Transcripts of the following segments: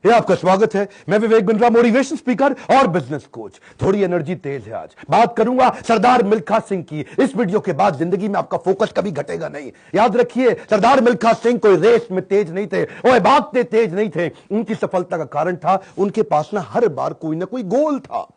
ये आपका स्वागत है। मैं विवेक बिंद्रा, मोटिवेशन स्पीकर और बिजनेस कोच। थोड़ी एनर्जी तेज है। आज बात करूंगा सरदार मिल्खा सिंह की। इस वीडियो के बाद जिंदगी में आपका फोकस कभी घटेगा नहीं। याद रखिए, सरदार मिल्खा सिंह कोई रेस में तेज नहीं थे, वो भागते तेज नहीं थे। उनकी सफलता का कारण था उनके पास ना हर बार कोई ना कोई गोल था।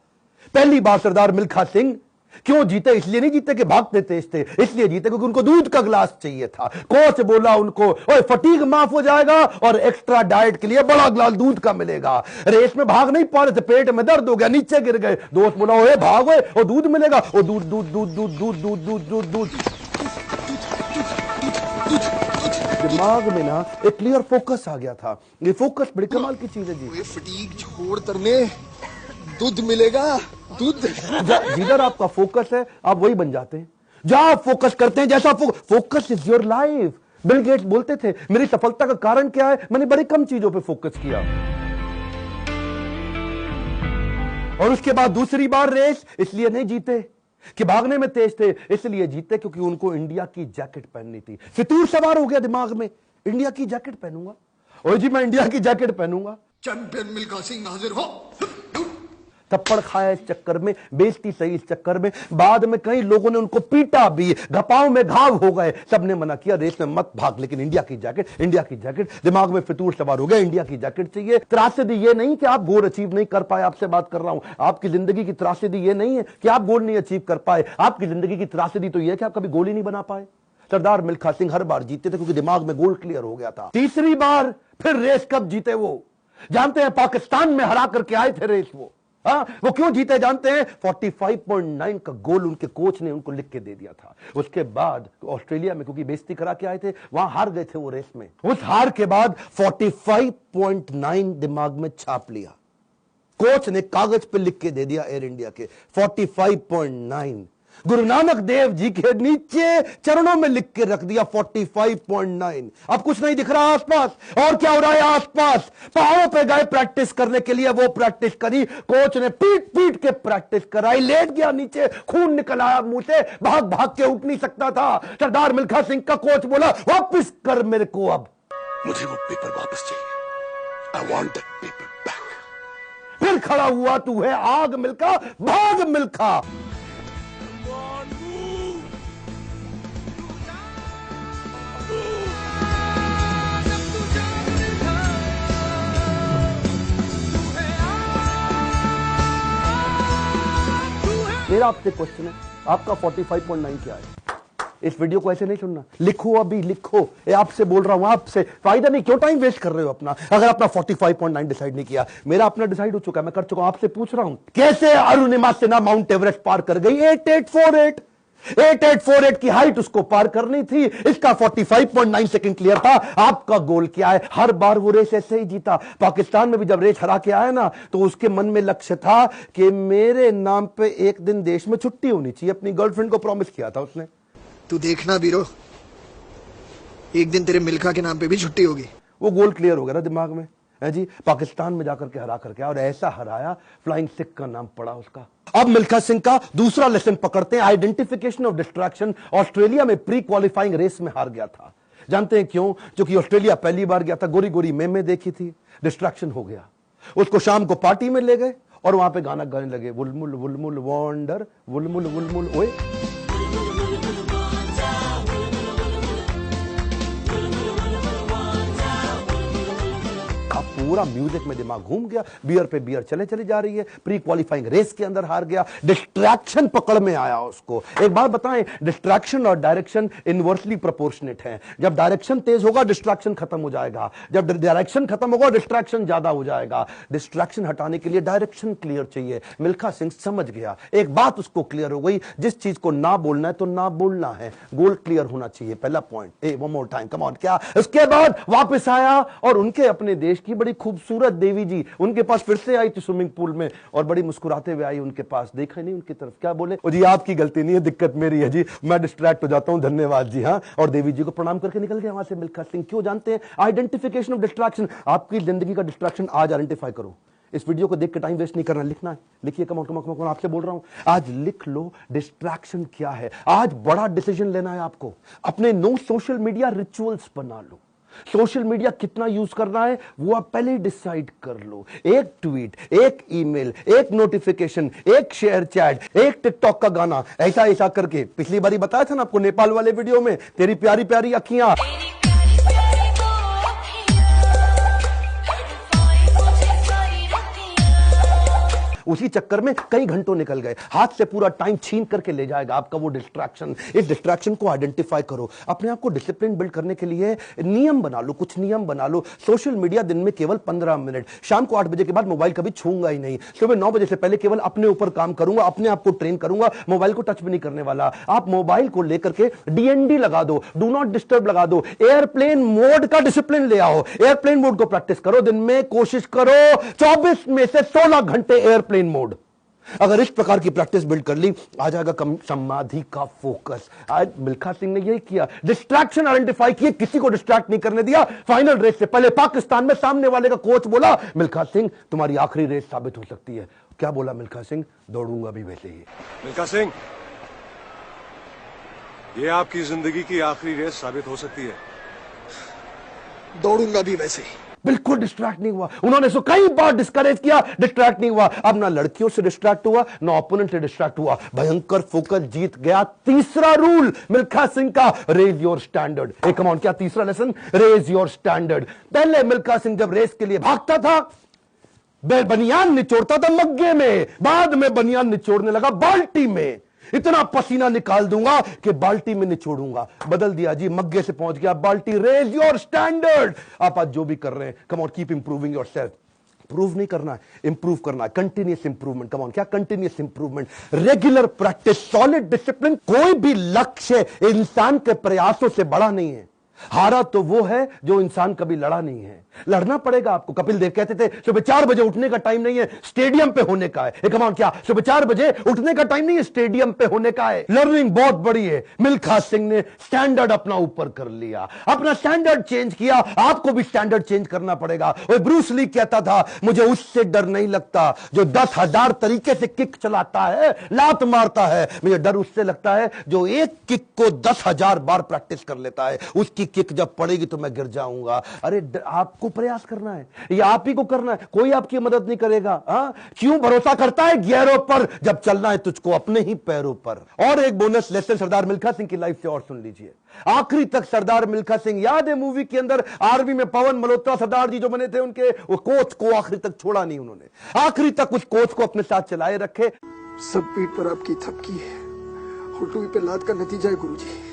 पहली बार सरदार मिल्खा सिंह क्यों जीते? इसलिए नहीं जीते कि भागते तेज थे, इसलिए जीते क्योंकि उनको दूध का गिलास चाहिए था। कोच बोला उनको, ओए फटीग माफ हो जाएगा और एक्स्ट्रा डाइट के लिए बड़ा गिलास दूध का मिलेगा। रेस में भाग नहीं पा रहे थे, पेट में दर्द हो गया, नीचे गिर गए। दोस्त बोला, ओए भागो और दूध मिलेगा। और दूध दूध दूध दूध दूध दूध दूध दूध दूध दिमाग में ना एक क्लियर फोकस आ गया था। ये फोकस बड़ी कमाल की चीज है जी। फटीग छोड़ करने दूध मिलेगा, दूध। जिधर आपका फोकस है आप वही बन जाते हैं। जहां आप फोकस करते हैं, जैसा focus is your life. Bill Gates बोलते थे, मेरी सफलता का कारण क्या है? मैंने बड़ी कम चीजों पे फोकस किया। और उसके बाद दूसरी बार रेस इसलिए नहीं जीते कि भागने में तेज थे, इसलिए जीते क्योंकि उनको इंडिया की जैकेट पहननी थी। फितूर सवार हो गया दिमाग में, इंडिया की जैकेट पहनूंगा। और जी मैं इंडिया की जैकेट पहनूंगा। चैंपियन मिल्खा सिंह हाजिर हो। थप्पड़ खाया इस चक्कर में, बेइज्जती सही इस चक्कर में। बाद में कई लोगों ने उनको पीटा भी, घपाव में घाव हो गए। सबने मना किया, रेस में मत भाग, लेकिन इंडिया की जैकेट, इंडिया की जैकेट। दिमाग में फितूर सवार हो गया, इंडिया की जैकेट चाहिए। त्रासदी ये नहीं कि आप गोल अचीव नहीं कर पाए, आपसे बात कर रहा हूं। आपकी जिंदगी की त्रासदी ये नहीं है कि आप गोल नहीं अचीव कर पाए। आपकी जिंदगी की त्रासदी तो यह है कि आप कभी गोल ही नहीं बना पाए। सरदार मिल्खा सिंह हर बार जीते थे क्योंकि दिमाग में गोल क्लियर हो गया था। तीसरी बार फिर रेस कब जीते वो जानते हैं? पाकिस्तान में हरा करके आए थे रेस वो क्यों जीते जानते हैं? 45.9 का गोल उनके कोच ने उनको लिख के दे दिया था। उसके बाद ऑस्ट्रेलिया में क्योंकि बेइज्जती करा के आए थे, वहां हार गए थे वो रेस में। उस हार के बाद 45.9 दिमाग में छाप लिया। कोच ने कागज पे लिख के दे दिया एयर इंडिया के 45.9। गुरु नानक देव जी के नीचे चरणों में लिख के रख दिया 45.9। अब कुछ नहीं दिख रहा आसपास। और क्या हो रहा है आसपास? पहाड़ों पे गए प्रैक्टिस करने के लिए, वो प्रैक्टिस करी। कोच ने पीट पीट के प्रैक्टिस कराई। लेट गया नीचे, खून निकल आया मुंह से, भाग भाग के उठ नहीं सकता था। सरदार मिल्खा सिंह का कोच बोला, वापस कर मेरे को, अब मुझे वो पेपर वापस चाहिए। I want that paper back. फिर खड़ा हुआ, तू है आग मिल्खा, भाग मिल्खा। मेरा आपसे क्वेश्चन है, आपका 45.9 क्या है? इस वीडियो को ऐसे नहीं सुनना, लिखो, अभी लिखो। ये आपसे बोल रहा हूं, आपसे। फायदा नहीं, क्यों टाइम वेस्ट कर रहे हो अपना? अगर अपना 45.9 डिसाइड नहीं किया, मेरा अपना डिसाइड हो चुका है, मैं कर चुका हूं। आपसे पूछ रहा हूं, कैसे अरुणिमा सिन्हा माउंट एवरेस्ट पार कर गई? 8848 की हाइट उसको पार करनी थी। इसका 45.9 सेकंड क्लियर था। आपका गोल क्या है? हर बार वो रेस ऐसे ही जीता। पाकिस्तान में भी जब रेस हरा के आया ना, तो उसके मन में लक्ष्य था कि मेरे नाम पे एक दिन देश में छुट्टी होनी चाहिए। अपनी गर्लफ्रेंड को प्रॉमिस किया था उसने। तू देखना बीरो, एक दिन तेरे मिल्खा के नाम पे भी छुट्टी होगी। वो गोल क्लियर हो गया ना दिमाग में, है जी। पाकिस्तान में जाकर के हरा करके, और ऐसा हराया, फ्लाइंग सिख का नाम पड़ा उसका। अब मिल्खा सिंह का दूसरा लेसन पकड़ते हैं, आइडेंटिफिकेशन ऑफ डिस्ट्रैक्शन। ऑस्ट्रेलिया में प्री क्वालिफाइंग रेस में हार गया था। जानते हैं क्यों? क्योंकि ऑस्ट्रेलिया पहली बार गया था, गोरी गोरी मेमे देखी थी, डिस्ट्रैक्शन हो गया। उसको शाम को पार्टी में ले गए और वहां पे गाना गाने लगे, वुलमुल वुलमुल वॉन्डर, वुलमुल वुलमुल ओए। पूरा म्यूजिक में दिमाग घूम गया, बियर पे बियर चले चली जा रही है। प्री क्वालिफाइंग रेस के अंदर हार गया, डिस्ट्रैक्शन पकड़ में आया उसको। एक बात बताएं, डिस्ट्रैक्शन और डायरेक्शन इनवर्सली प्रोपोर्शनेट है। जब डायरेक्शन तेज होगा, डिस्ट्रैक्शन खत्म हो जाएगा। जब डायरेक्शन खत्म होगा, डिस्ट्रैक्शन ज्यादा हो जाएगा। डिस्ट्रैक्शन हटाने के लिए डायरेक्शन क्लियर चाहिए। मिल्खा सिंह समझ गया, एक बात उसको क्लियर हो गई, जिस चीज को ना बोलना है तो ना बोलना है, गोल क्लियर होना चाहिए। पहला point, one more time, come on. क्या? उसके बाद वापस आया और उनके अपने देश की बड़ी खूबसूरत देवी जी उनके पास फिर से आई थी स्विमिंग पूल में, और बड़ी मुस्कुराते हुए आई उनके पास। देखा नहीं उनकी तरफ, क्या बोले? जी आपकी गलती नहीं है, दिक्कत मेरी है जी, मैं डिस्ट्रैक्ट हो जाता हूं, धन्यवाद जी। हाँ, और देवी जी को प्रणाम करके निकल गया वहां से मिल्खा सिंह। क्यों जानते हैं? Identification of distraction. आपकी जिंदगी का डिस्ट्रैक्शन आज आइडेंटिफाई करो। इस वीडियो को देख के टाइम वेस्ट नहीं करना, लिखना है, लिखिए। कम ऑन, आपसे बोल रहा हूं, आज लिख लो डिस्ट्रैक्शन क्या है। आज बड़ा डिसीजन लेना है आपको। अपने नो सोशल मीडिया रिचुअल्स बना लो। सोशल मीडिया कितना यूज करना है वो आप पहले ही डिसाइड कर लो। एक ट्वीट, एक ईमेल, एक नोटिफिकेशन, एक शेयर चैट, एक टिकटॉक का गाना, ऐसा ऐसा करके। पिछली बारी बताया था ना आपको नेपाल वाले वीडियो में, तेरी प्यारी प्यारी अखियां, उसी चक्कर में कई घंटों निकल गए, हाथ से पूरा टाइम छीन करके ले जाएगा आपका वो डिस्ट्रैक्शन। इस डिस्ट्रैक्शन को आइडेंटिफाई करो, अपने आप को डिसिप्लिन बिल्ड करने के लिए नियम बना लो, कुछ नियम बना लो। सोशल मीडिया दिन में केवल 15 मिनट, शाम को 8 बजे के बाद मोबाइल कभी छूंगा ही नहीं, सुबह 9 बजे से पहले केवल अपने ऊपर काम करूंगा, अपने आप को ट्रेन करूंगा, मोबाइल को टच भी नहीं करने वाला। आप मोबाइल को लेकर के डीएनडी लगा दो, डू नॉट डिस्टर्ब लगा दो, एयरप्लेन मोड का डिसिप्लिन ले आओ, एयरप्लेन मोड को प्रैक्टिस करो। दिन में कोशिश करो 24 में से 16 घंटे एयरप्लेन मोड। अगर इस प्रकार की प्रैक्टिस बिल्ड कर ली, आ जाएगा समाधि का फोकस। आज मिल्खा सिंह ने यही किया, डिस्ट्रैक्शन आइडेंटिफाई किए, किसी को डिस्ट्रैक्ट नहीं करने दिया। फाइनल रेस से पहले पाकिस्तान में सामने वाले का कोच बोला, मिल्खा सिंह तुम्हारी आखिरी रेस साबित हो सकती है। क्या बोला मिल्खा सिंह? दौड़ूंगा भी वैसे ही। मिल्खा सिंह, ये आपकी जिंदगी की आखिरी रेस साबित हो सकती है। दौड़ूंगा भी वैसे ही। बिल्कुल डिस्ट्रैक्ट नहीं हुआ। उन्होंने इसको कई बार डिस्करेज किया, डिस्ट्रैक्ट नहीं हुआ। अब ना लड़कियों से डिस्ट्रैक्ट हुआ, ना ओपोनेंट से डिस्ट्रैक्ट हुआ, भयंकर फोकस, जीत गया। तीसरा रूल मिल्खा सिंह का, raise your standard. Come on, क्या तीसरा लेसन? Raise your standard. पहले मिल्खा सिंह जब रेस के लिए भागता था, बनियान निचोड़ता था मग्गे में, बाद में बनियान निचोड़ने लगा बाल्टी में। इतना पसीना निकाल दूंगा कि बाल्टी में निचोड़ूंगा। बदल दिया जी, मग्गे से पहुंच गया बाल्टी। Raise your standard. आप आज जो भी कर रहे हैं, come on, keep improving yourself. Prove नहीं करना है, इंप्रूव करना है, कंटिन्यूअस इंप्रूवमेंट। कम ऑन, क्या continuous improvement? Regular practice, solid discipline. कोई भी लक्ष्य इंसान के प्रयासों से बड़ा नहीं है। हारा तो वो है जो इंसान कभी लड़ा नहीं है। लड़ना पड़ेगा आपको। कपिल देव कहते थे सुबह 4 बजे उठने का टाइम नहीं है, स्टेडियम पे होने का है। कम ऑन, क्या सुबह 4 बजे उठने का टाइम नहीं है, स्टेडियम पे होने का है। लर्निंग बहुत बड़ी है। मिल्खा सिंह ने स्टैंडर्ड अपना ऊपर कर लिया, अपना स्टैंडर्ड चेंज किया। आपको भी स्टैंडर्ड चेंज करना पड़ेगा। और ब्रूस ली कहता था, मुझे उससे डर नहीं लगता जो 10,000 तरीके से किक चलाता है, लात मारता है। मुझे डर उससे लगता है जो एक किक को 10,000 बार प्रैक्टिस कर लेता है। उसकी किक जब पड़ेगी तो मैं गिर जाऊंगा। अरे आपको प्रयास करना है, ये आप ही को करना है, कोई आपकी मदद नहीं करेगा। क्यों भरोसा करता है गियरों पर, जब चलना है तुझको अपने ही पैरों पर। और एक बोनस लेसन सरदार मिल्खा सिंह की लाइफ से और सुन लीजिए। आखिरी तक सरदार मिल्खा सिंह, याद है मूवी के अंदर आर्मी में पवन मल्होत्रा सरदार जी जो बने थे, उनके वो कोच को आखिरी तक छोड़ा नहीं उन्होंने। आखिरी तक उस कोच को अपने साथ चलाए रखे। सब पीठ पर आपकी थपकी है, हुटुई पे लात का नतीजा है गुरुजी।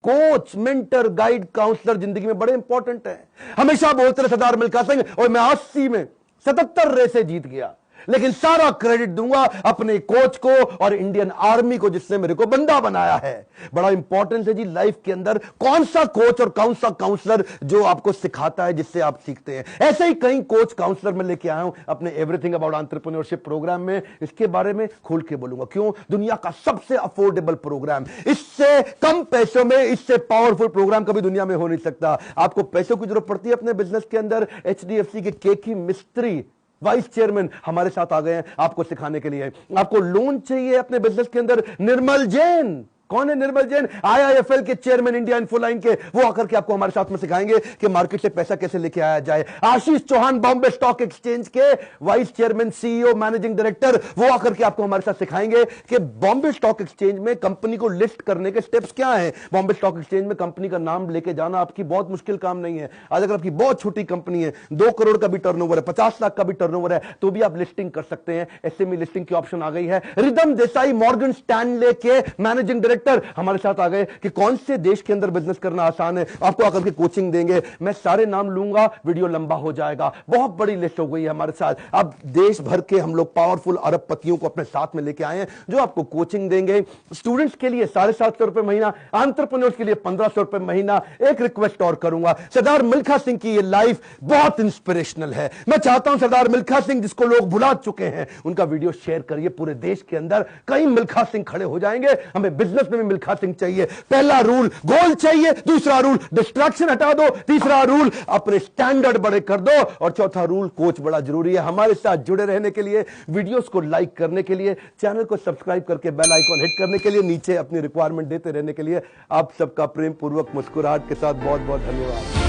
कोच, मेंटर, गाइड, काउंसलर जिंदगी में बड़े इंपॉर्टेंट है। हमेशा बोलते रहे सरदार मिल्खा सिंह, और मैं 80 में 77 रेसें जीत गया, लेकिन सारा क्रेडिट दूंगा अपने कोच को और इंडियन आर्मी को जिसने मेरे को बंदा बनाया है। बड़ा इंपॉर्टेंट है जी लाइफ के अंदर कौन सा कोच और कौन सा काउंसलर जो आपको सिखाता है, जिससे आप सीखते हैं। ऐसे ही कई कोच काउंसलर मैं लेके आया हूं अपने एवरीथिंग अबाउट एंटरप्रेन्योरशिप प्रोग्राम में। इसके बारे में खोल के बोलूंगा। क्यों? दुनिया का सबसे अफोर्डेबल प्रोग्राम, इससे कम पैसों में इससे पावरफुल प्रोग्राम कभी दुनिया में हो नहीं सकता। आपको पैसों की जरूरत पड़ती है अपने बिजनेस के अंदर, HDFC के केकी मिस्त्री वाइस चेयरमैन हमारे साथ आ गए हैं आपको सिखाने के लिए। आपको लोन चाहिए अपने बिजनेस के अंदर, निर्मल जैन। कौन है निर्मल जैन? IIFL के चेयरमैन, इंडिया इन्फोलाइन के। वो आकर के आपको हमारे साथ में सिखाएंगे कि मार्केट से पैसा कैसे लेके आया जाए। आशीष चौहान, बॉम्बे स्टॉक एक्सचेंज के vice chairman, CEO, managing director, वो आकर के आपको हमारे साथ सिखाएंगे कि बॉम्बे स्टॉक एक्सचेंज में कंपनी को लिस्ट करने के स्टेप्स क्या हैं। बॉम्बे स्टॉक एक्सचेंज में कंपनी का नाम लेके जाना आपकी बहुत मुश्किल काम नहीं है। आज अगर आपकी बहुत छोटी कंपनी है, 2 करोड़ का भी टर्नओवर है, 50 लाख का भी टर्नओवर है, तो भी आप लिस्टिंग कर सकते हैं। SME लिस्टिंग की ऑप्शन आ गई है। रिदम देसाई, मॉर्गन स्टैनले के मैनेजिंग डायरेक्टर हमारे साथ आ गए कि कौन से देश के अंदर बिजनेस करना आसान है। आपको आकर के कोचिंग देंगे। मैं सारे नाम लूंगा, वीडियो लंबा हो जाएगा। बहुत बड़ी लिस्ट हो गई है हमारे साथ। अब देश भर के हम लोग पावरफुल अरबपतियों को अपने साथ में लेके आए हैं जो आपको कोचिंग देंगे। स्टूडेंट्स के लिए 750 रुपए महीना, एंटरप्रेन्योर्स के लिए 1500 रुपए महीना। एक रिक्वेस्ट और करूंगा, सरदार मिल्खा सिंह की ये लाइफ बहुत इंस्पिरेशनल है। मैं चाहता हूं सरदार मिल्खा सिंह जिसको लोग भुला चुके हैं, उनका वीडियो शेयर करिए पूरे देश के अंदर। कई मिल्खा सिंह खड़े हो जाएंगे। हमें बिजनेस में भी मिल्खा सिंह चाहिए। पहला रूल गोल चाहिए, दूसरा रूल डिस्ट्रैक्शन हटा दो, तीसरा रूल अपने स्टैंडर्ड बड़े कर दो, और चौथा रूल कोच बड़ा जरूरी है। हमारे साथ जुड़े रहने के लिए, वीडियोस को लाइक करने के लिए, चैनल को सब्सक्राइब करके बेल आइकॉन हिट करने के लिए, नीचे अपनी रिक्वायरमेंट देते रहने के लिए आप सबका प्रेम पूर्वक मुस्कुराहट के साथ बहुत बहुत धन्यवाद।